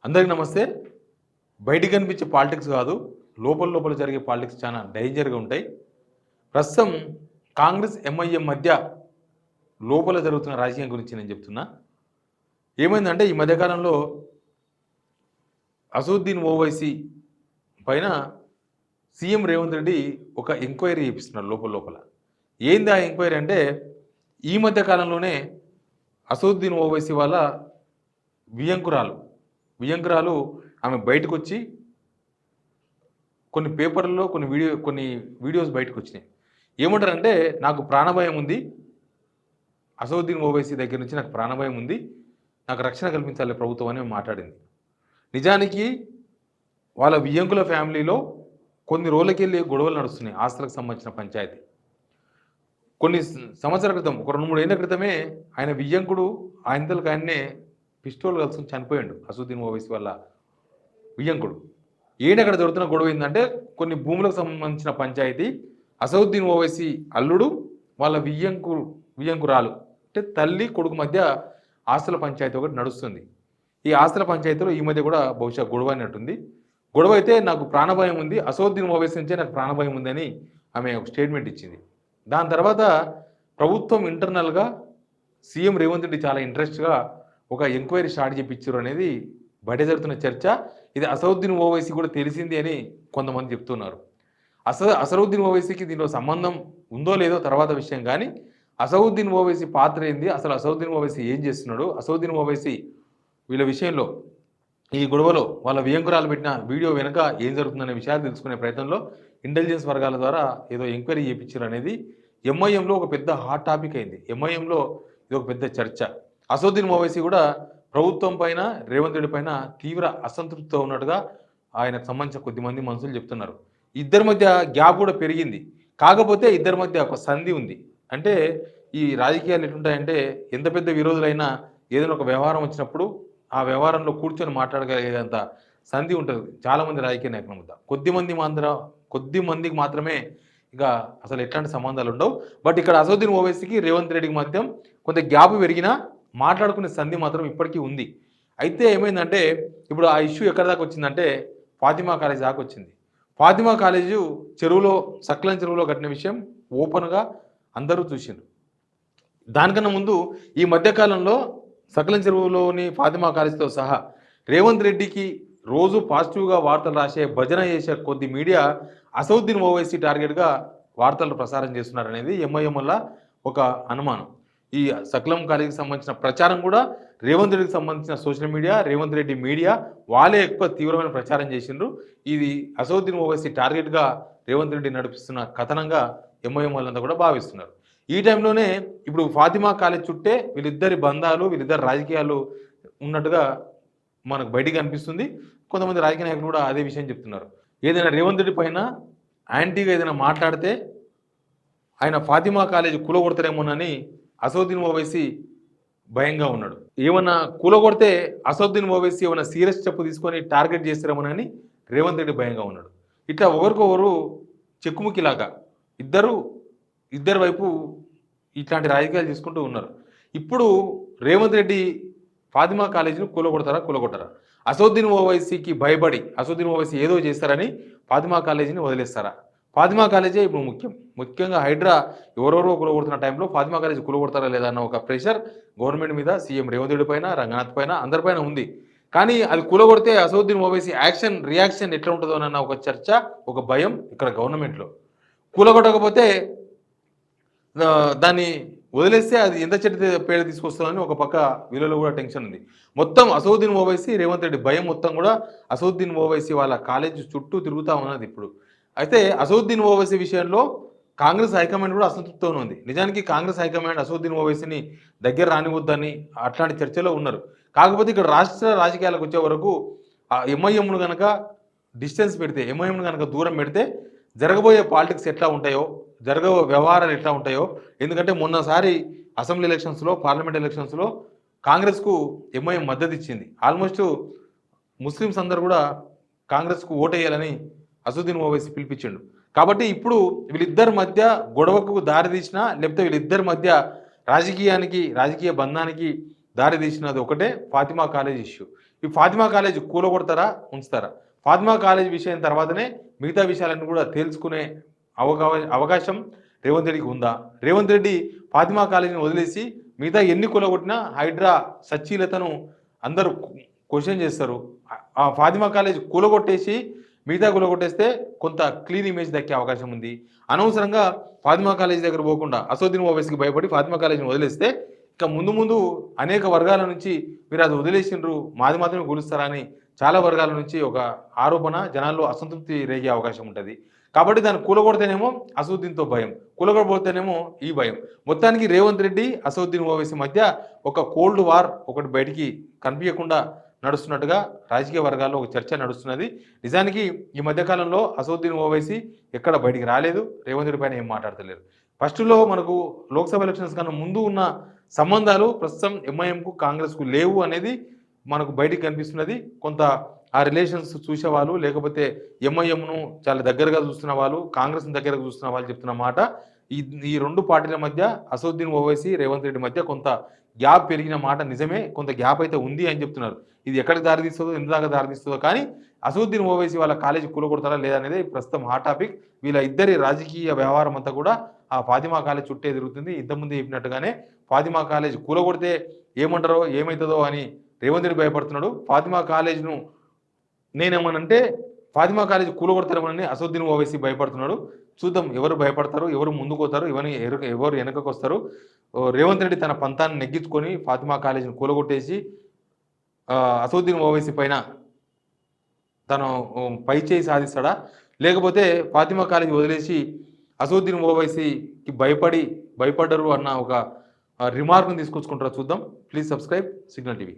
అందరికీ నమస్తే. బయటికి కనిపించే పాలిటిక్స్ కాదు, లోపల లోపల జరిగే పాలిటిక్స్ చాలా డేంజర్‌గా ఉంటాయి. ప్రస్తుతం కాంగ్రెస్, ఎంఐఎం మధ్య లోపల జరుగుతున్న రాజకీయం గురించి నేను చెప్తున్నా. ఏమైందంటే ఈ మధ్య కాలంలో అసదుద్దీన్ ఓవైసీ పైన సీఎం రేవంత్ రెడ్డి ఒక ఎంక్వైరీ చేపిస్తున్నారు లోపల లోపల. ఏంది ఆ ఎంక్వైరీ అంటే, ఈ మధ్య కాలంలోనే అసదుద్దీన్ ఓవైసీ వాళ్ళ వియంకురాలు ఆమె బయటకొచ్చి కొన్ని పేపర్లలో కొన్ని వీడియోస్ బయటకు వచ్చినాయి. ఏమంటారంటే, నాకు ప్రాణభయం ఉంది, అసదుద్దీన్ ఓవైసీ దగ్గర నుంచి నాకు ప్రాణభయం ఉంది, నాకు రక్షణ కల్పించాలి ప్రభుత్వం అని మాట్లాడింది. నిజానికి వాళ్ళ వియ్యంకుల ఫ్యామిలీలో కొన్ని రోజులకెళ్ళి గొడవలు నడుస్తున్నాయి, ఆస్తులకు సంబంధించిన పంచాయతీ. కొన్ని సంవత్సరాల క్రితం, ఒక 2-3 ఏళ్ల క్రితమే ఆయన వియ్యంకుడు ఆయనతలకు ఆయన్నే పిస్టోల్ కలుసుకుని చనిపోయాడు. అసదుద్దీన్ ఓవైసీ వాళ్ళ వియ్యంకుడు. అక్కడ జరుగుతున్న గొడవ ఏంటంటే, కొన్ని భూములకు సంబంధించిన పంచాయతీ, అసదుద్దీన్ ఓవైసీ అల్లుడు వాళ్ళ వియ్యంకురాలు అంటే తల్లి కొడుకు మధ్య ఆస్తుల పంచాయతీ ఒకటి నడుస్తుంది. ఈ ఆస్తుల పంచాయతీలో ఈ మధ్య కూడా బహుశా గొడవ అయినట్టుంది. గొడవ అయితే నాకు ప్రాణభయం ఉంది, అసదుద్దీన్ ఓవైసీ నుంచే నాకు ప్రాణభయం ఉందని ఆమె ఒక స్టేట్మెంట్ ఇచ్చింది. దాని తర్వాత ప్రభుత్వం ఇంటర్నల్గా సీఎం రేవంత్ రెడ్డి చాలా ఇంట్రెస్ట్గా ఒక ఎంక్వైరీ స్టార్ట్ చేయించారు అనేది బయట జరుగుతున్న చర్చ. ఇది అసదుద్దీన్ ఓవైసీ కూడా తెలిసింది అని కొంతమంది చెప్తున్నారు. అసదుద్దీన్ ఓవైసీకి దీనిలో సంబంధం ఉందో లేదో తర్వాత విషయం, కానీ అసదుద్దీన్ ఓవైసీ పాత్ర ఏంది, అసలు అసదుద్దీన్ ఓవైసీ ఏం చేస్తున్నాడు, అసదుద్దీన్ ఓవైసీ వీళ్ళ విషయంలో ఈ గొడవలో వాళ్ళ వియంకురాలు పెట్టిన వీడియో వెనుక ఏం జరుగుతుందనే విషయాలు తెలుసుకునే ప్రయత్నంలో ఇంటెలిజెన్స్ వర్గాల ద్వారా ఏదో ఎంక్వైరీ చేయించారు అనేది ఎంఐఎంలో ఒక పెద్ద హాట్ టాపిక్ అయింది. ఎంఐఎంలో ఇది ఒక పెద్ద చర్చ. అసదుద్దీన్ ఓవైసీ కూడా ప్రభుత్వం పైన, రేవంత్ రెడ్డి పైన తీవ్ర అసంతృప్తితో ఉన్నట్టుగా ఆయనకు సంబంధించిన కొద్దిమంది మనుషులు చెప్తున్నారు. ఇద్దరి మధ్య గ్యాప్ కూడా పెరిగింది. కాకపోతే ఇద్దరి మధ్య ఒక సంధి ఉంది. అంటే ఈ రాజకీయాలు ఎట్లుంటాయంటే, ఎంత పెద్ద విరోధులైనా ఏదైనా ఒక వ్యవహారం వచ్చినప్పుడు ఆ వ్యవహారంలో కూర్చొని మాట్లాడగలిగేంత సంధి ఉంటుంది చాలామంది రాజకీయ నాయకుల మధ్య. కొద్ది మందికి మాత్రమే ఇక అసలు ఎట్లాంటి సంబంధాలు ఉండవు. బట్ ఇక్కడ అసదుద్దీన్ ఓవైసీకి రేవంత్ రెడ్డికి మధ్య కొంత గ్యాప్ పెరిగినా మాట్లాడుకునే సంధి మాత్రం ఇప్పటికీ ఉంది. అయితే ఏమైందంటే, ఇప్పుడు ఆ ఇష్యూ ఎక్కడి దాకా వచ్చిందంటే ఫాతిమా కాలేజ్ దాకా వచ్చింది. ఫాతిమా కాలేజు సక్లం చెరువులో కట్టిన విషయం ఓపెన్గా అందరూ చూసిండ్రు. దానికన్నా ముందు ఈ మధ్యకాలంలో సకలం చెరువులోని ఫాతిమా కాలేజీతో సహా రేవంత్ రెడ్డికి రోజు పాజిటివ్గా వార్తలు రాసే, భజన చేసే కొద్ది మీడియా అసదుద్దీన్ ఓవైసీ టార్గెట్గా వార్తలు ప్రసారం చేస్తున్నారనేది ఎంఐఎం వల్ల ఒక అనుమానం. ఈ సకలం కాలేజీకి సంబంధించిన ప్రచారం కూడా రేవంత్ రెడ్డికి సంబంధించిన social media, Revanth Reddy media వాళ్ళే ఎక్కువ తీవ్రమైన ప్రచారం చేసిండ్రు. ఇది అసదుద్దీన్ ఓవైసీ టార్గెట్గా రేవంత్ రెడ్డి నడిపిస్తున్న కథనంగా ఎంఐఎం వాళ్ళంతా కూడా భావిస్తున్నారు. ఈ టైంలోనే ఇప్పుడు ఫాతిమా కాలేజ్ చుట్టే వీళ్ళిద్దరి బంధాలు, వీళ్ళిద్దరి రాజకీయాలు ఉన్నట్టుగా మనకు బయటికి అనిపిస్తుంది. కొంతమంది రాజకీయ నాయకులు కూడా అదే విషయం చెప్తున్నారు. ఏదైనా రేవంత్ రెడ్డి పైన యాంటీగా ఏదైనా మాట్లాడితే ఆయన ఫాతిమా కాలేజ్ కూలగొడతారేమోనని అసదుద్దీన్ ఓవైసీ భయంగా ఉన్నాడు. ఏమన్నా కూలగొడితే అసదుద్దీన్ ఓవైసీ ఏమైనా సీరియస్ స్టెప్ తీసుకొని టార్గెట్ చేస్తారేమోనని రేవంత్ రెడ్డి భయంగా ఉన్నాడు. ఇట్లా ఒకరికొకరు చెక్కుముక్కిలాగా ఇద్దరు వైపు ఇట్లాంటి రాజకీయాలు చేసుకుంటూ ఉన్నారు. ఇప్పుడు రేవంత్ రెడ్డి ఫాతిమా కాలేజీని కూలగొట్టరా, అసదుద్దీన్ ఓవైసీకి భయపడి అసదుద్దీన్ ఓవైసీ ఏదో చేస్తారని ఫాతిమా కాలేజీని వదిలేస్తారా? ఫాతిమా కాలేజే ఇప్పుడు ముఖ్యంగా హైడ్రా ఎవరెవరో కూలగొడుతున్న టైంలో ఫాతిమా కాలేజీ కూలగొడతారా లేదా అన్న ఒక ప్రెషర్ గవర్నమెంట్ మీద, సీఎం రేవంత్ రెడ్డి పైన, రంగనాథ్ పైన, అందరిపైన ఉంది. కానీ అది కూలగొడితే అసదుద్దీన్ ఓవైసీ రియాక్షన్ ఎట్లా ఉంటుందో అన్న ఒక చర్చ, ఒక భయం ఇక్కడ గవర్నమెంట్లో. కూలగొట్టకపోతే దాన్ని వదిలేస్తే అది ఎంత చెడ్డ పేరు తీసుకొస్తుందని ఒక పక్క వీళ్ళలో కూడా టెన్షన్ ఉంది. మొత్తం అసదుద్దీన్ ఓవైసీ, రేవంత్ రెడ్డి భయం మొత్తం కూడా అసదుద్దీన్ ఓవైసీ వాళ్ళ కాలేజీ చుట్టూ తిరుగుతూ ఉన్నది ఇప్పుడు. అయితే అసదుద్దీన్ ఓవైసీ విషయంలో కాంగ్రెస్ హైకమాండ్ కూడా అసంతృప్తితో ఉంది. నిజానికి కాంగ్రెస్ హైకమాండ్ అసదుద్దీన్ ఓవైసీని దగ్గర రానివద్దని అట్లాంటి చర్చలో ఉన్నారు. కాకపోతే ఇక్కడ రాష్ట్ర రాజకీయాలకు వచ్చే వరకు ఎంఐఎంను కనుక డిస్టెన్స్ పెడితే, ఎంఐఎంను కనుక దూరం పెడితే జరగబోయే పాలిటిక్స్ ఎట్లా ఉంటాయో, జరగబోయే వ్యవహారాలు ఎట్లా ఉంటాయో. ఎందుకంటే మొన్నసారి అసెంబ్లీ ఎలక్షన్స్లో, పార్లమెంట్ ఎలక్షన్స్లో కాంగ్రెస్కు ఎంఐఎం మద్దతు ఇచ్చింది. ఆల్మోస్ట్ ముస్లిమ్స్ అందరూ కూడా కాంగ్రెస్కు ఓటేయాలని అసదుద్దీన్ ఓవైసీ పిలిపించిండు. కాబట్టి ఇప్పుడు వీళ్ళిద్దరి మధ్య గొడవకు దారి తీసినా, లేకపోతే వీళ్ళిద్దరి మధ్య రాజకీయ బంధానికి దారి తీసినది ఒకటే ఫాతిమా కాలేజ్ ఇష్యూ. ఈ ఈ ఫాతిమా కాలేజ్ కూలగొడతారా ఉంచుతారా? ఫాతిమా కాలేజ్ విషయం తర్వాతనే మిగతా విషయాలన్నీ కూడా తేల్చుకునే అవకాశం రేవంత్ రెడ్డికి ఉందా? రేవంత్ రెడ్డి ఫాతిమా కాలేజీని వదిలేసి మిగతా ఎన్ని కూలగొట్టినా హైడ్రా సచ్చీలతను అందరూ క్వశ్చన్ చేస్తారు. ఆ ఫాతిమా కాలేజ్ కూలగొట్టేసి మిగతా కూలగొట్టేస్తే కొంత క్లీన్ ఇమేజ్ దక్కే అవకాశం ఉంది. అనవసరంగా ఫాతిమా కాలేజ్ దగ్గర పోకుండా అసదుద్దీన్ ఓవైసీకి భయపడి ఫాతిమా కాలేజీని వదిలేస్తే ఇక ముందు ముందు అనేక వర్గాల నుంచి మీరు అది వదిలేసిండ్రు, మాది మాత్రమే కూలుస్తారా అని చాలా వర్గాల నుంచి ఒక ఆరోపణ, జనాల్లో అసంతృప్తి రేగే అవకాశం ఉంటుంది. కాబట్టి దాన్ని కూలగొడితేనేమో అసదుద్దీన్తో భయం, కూలగొడబోతేనేమో ఈ భయం. మొత్తానికి రేవంత్ రెడ్డి అసదుద్దీన్ ఓవైసీ మధ్య ఒక కోల్డ్ వార్ ఒకటి బయటికి కనిపించకుండా నడుస్తున్నట్టుగా రాజకీయ వర్గాల్లో ఒక చర్చ నడుస్తున్నది. నిజానికి ఈ మధ్యకాలంలో అసదుద్దీన్ ఓవైసీ ఎక్కడ బయటికి రాలేదు, రేవంత్ రెడ్డి పైన ఏం మాట్లాడతలేరు. ఫస్ట్లో మనకు లోక్సభ ఎలక్షన్స్ కన్నా ముందు ఉన్న సంబంధాలు ప్రస్తుతం ఎంఐఎంకు కాంగ్రెస్కు లేవు అనేది మనకు బయటికి కనిపిస్తున్నది. కొంత ఆ రిలేషన్స్ చూసేవాళ్ళు, లేకపోతే ఎంఐఎంను చాలా దగ్గరగా చూస్తున్న వాళ్ళు, కాంగ్రెస్ని దగ్గరగా చూస్తున్న వాళ్ళు చెప్తున్న మాట, ఈ రెండు పార్టీల మధ్య అసదుద్దీన్ ఓవైసీ రేవంత్ రెడ్డి మధ్య కొంత గ్యాప్ పెరిగిన మాట నిజమే. కొంత గ్యాప్ అయితే ఉంది అని చెప్తున్నారు. ఇది ఎక్కడికి దారితీస్తుందో, ఎంత దాకా దారితీస్తుందో, కానీ అసదుద్దీన్ ఓవైసీ వాళ్ళ కాలేజీ కూలగొడతారా లేదా అనేది ప్రస్తుతం హాట్ టాపిక్. వీళ్ళ ఇద్దరి రాజకీయ వ్యవహారం అంతా కూడా ఆ ఫాతిమా కాలేజ్ చుట్టే తిరుగుతుంది. ఇంతకుముందు చెప్పినట్టుగానే ఫాతిమా కాలేజ్ కూలగొడితే ఏమంటారో ఏమవుతుందో అని రేవంత్ రెడ్డి భయపడుతున్నాడు. ఫాతిమా కాలేజ్ను నేనేమనంటే ఫాతిమా కాలేజ్ కూలగొడతారేమని అసదుద్దీన్ ఓవైసీ భయపడుతున్నాడు. చూద్దాం ఎవరు భయపడతారు, ఎవరు ముందుకు పోతారు, ఎవరు వెనకకు వస్తారు. రేవంత్ రెడ్డి తన పంతాన్ని నెగ్గించుకొని ఫాతిమా కాలేజీని కూలగొట్టేసి అసదుద్దీన్ ఓవైసీ పైన తను పై చేయి సాధిస్తాడా, లేకపోతే ఫాతిమా కాలేజీ వదిలేసి అసదుద్దీన్ ఓవైసీకి భయపడ్డరు అన్న ఒక రిమార్క్ని తీసుకొచ్చుకుంటారా చూద్దాం. Please subscribe signal TV.